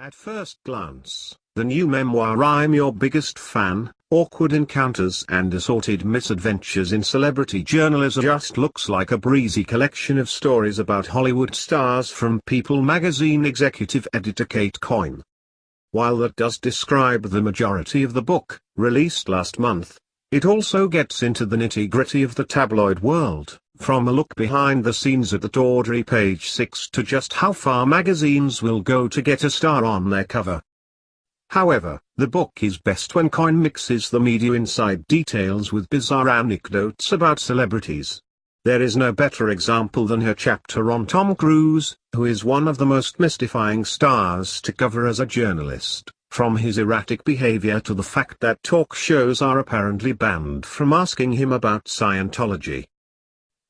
At first glance, the new memoir I'm Your Biggest Fan, Awkward Encounters and Assorted Misadventures in Celebrity Journalism just looks like a breezy collection of stories about Hollywood stars from People magazine executive editor Kate Coyne. While that does describe the majority of the book, released last month, it also gets into the nitty-gritty of the tabloid world, from a look behind the scenes at the tawdry page 6 to just how far magazines will go to get a star on their cover. However, the book is best when Coyne mixes the media inside details with bizarre anecdotes about celebrities. There is no better example than her chapter on Tom Cruise, who is one of the most mystifying stars to cover as a journalist, from his erratic behavior to the fact that talk shows are apparently banned from asking him about Scientology.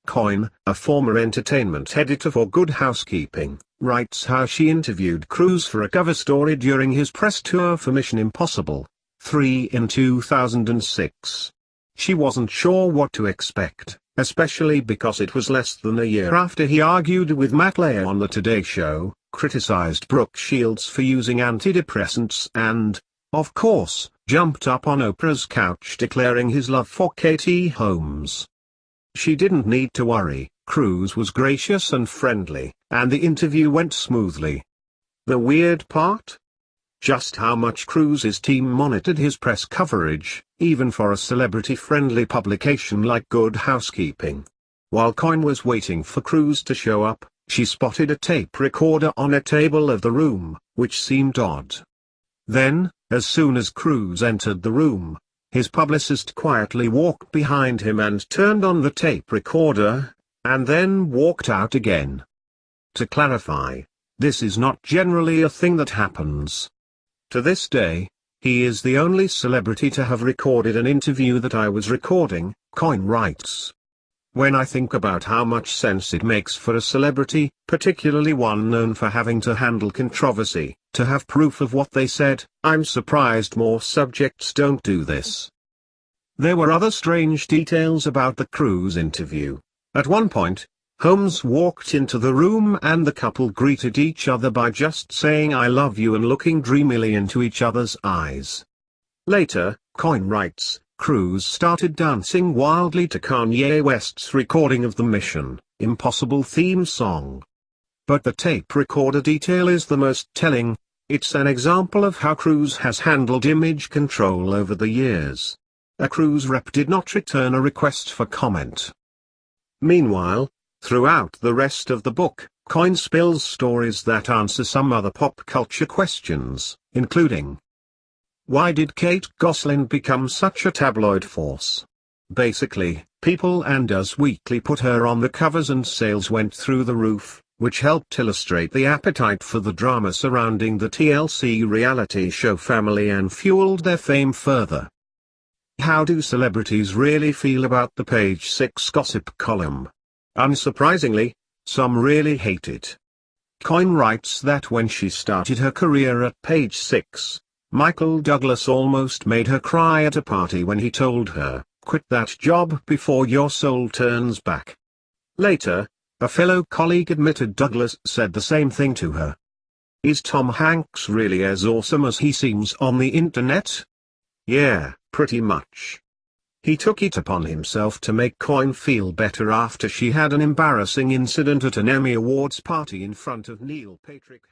Coyne, a former entertainment editor for Good Housekeeping, writes how she interviewed Cruise for a cover story during his press tour for Mission Impossible 3 in 2006. She wasn't sure what to expect, especially because it was less than a year after he argued with Matt Lauer on The Today Show, criticized Brooke Shields for using antidepressants and, of course, jumped up on Oprah's couch declaring his love for Katie Holmes. She didn't need to worry, Cruise was gracious and friendly, and the interview went smoothly. The weird part? Just how much Cruise's team monitored his press coverage, even for a celebrity-friendly publication like Good Housekeeping. While Coyne was waiting for Cruise to show up, she spotted a tape recorder on a table of the room, which seemed odd. Then, as soon as Cruise entered the room, his publicist quietly walked behind him and turned on the tape recorder, and then walked out again. To clarify, this is not generally a thing that happens. To this day, he is the only celebrity to have recorded an interview that I was recording, Coyne writes. When I think about how much sense it makes for a celebrity, particularly one known for having to handle controversy, to have proof of what they said, I'm surprised more subjects don't do this. There were other strange details about the Cruise interview. At one point, Holmes walked into the room and the couple greeted each other by just saying I love you and looking dreamily into each other's eyes. Later, Coyne writes, Cruise started dancing wildly to Kanye West's recording of the Mission Impossible theme song. But the tape recorder detail is the most telling. It's an example of how Cruise has handled image control over the years. A Cruise rep did not return a request for comment. Meanwhile, throughout the rest of the book, Coyne spills stories that answer some other pop culture questions, including: why did Kate Gosselin become such a tabloid force? Basically, People and Us Weekly put her on the covers and sales went through the roof, which helped illustrate the appetite for the drama surrounding the TLC reality show Family and fueled their fame further. How do celebrities really feel about the Page 6 gossip column? Unsurprisingly, some really hate it. Coyne writes that when she started her career at Page 6, Michael Douglas almost made her cry at a party when he told her, quit that job before your soul turns back. Later, a fellow colleague admitted Douglas said the same thing to her. Is Tom Hanks really as awesome as he seems on the internet? Yeah, pretty much. He took it upon himself to make Coyne feel better after she had an embarrassing incident at an Emmy Awards party in front of Neil Patrick